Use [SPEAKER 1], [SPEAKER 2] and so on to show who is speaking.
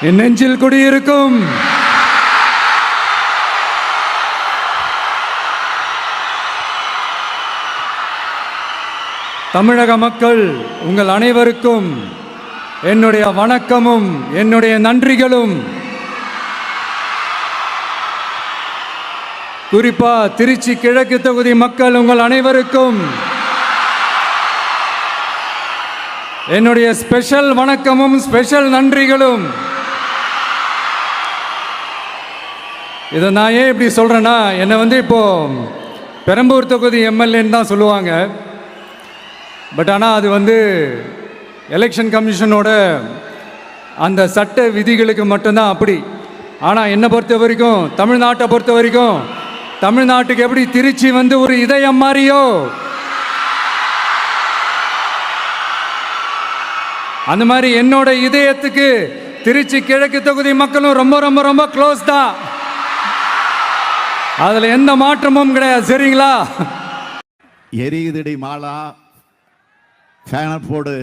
[SPEAKER 1] என் நெஞ்சில் குடியிருக்கும் தமிழக மக்கள் உங்கள் அனைவருக்கும் என்னுடைய வணக்கமும் என்னுடைய நன்றிகளும். குறிப்பா திருச்சி கிழக்கு தொகுதி மக்கள் உங்கள் அனைவருக்கும் என்னுடைய ஸ்பெஷல் வணக்கமும் ஸ்பெஷல் நன்றிகளும். இதை நான் ஏன் இப்படி சொல்றேன்னா, என்னை இப்போ பெரம்பூர் தொகுதி எம்எல்ஏன்னு தான் சொல்லுவாங்க. பட் ஆனால் அது எலெக்ஷன் கமிஷனோட அந்த சட்ட விதிகளுக்கு மட்டும்தான் அப்படி. ஆனால் என்னை பொறுத்த வரைக்கும், தமிழ்நாட்டை பொறுத்த வரைக்கும், தமிழ்நாட்டுக்கு எப்படி திருச்சி ஒரு இதயம் மாறியோ, அந்த மாதிரி என்னோட இதயத்துக்கு திருச்சி கிழக்கு தொகுதி மக்களும் ரொம்ப ரொம்ப ரொம்ப க்ளோஸ் தான். அதுல எந்த மாற்றமும் கிடையாது. சரிங்களா?
[SPEAKER 2] எரியுதடி மாலா, ஃபேனை போடு.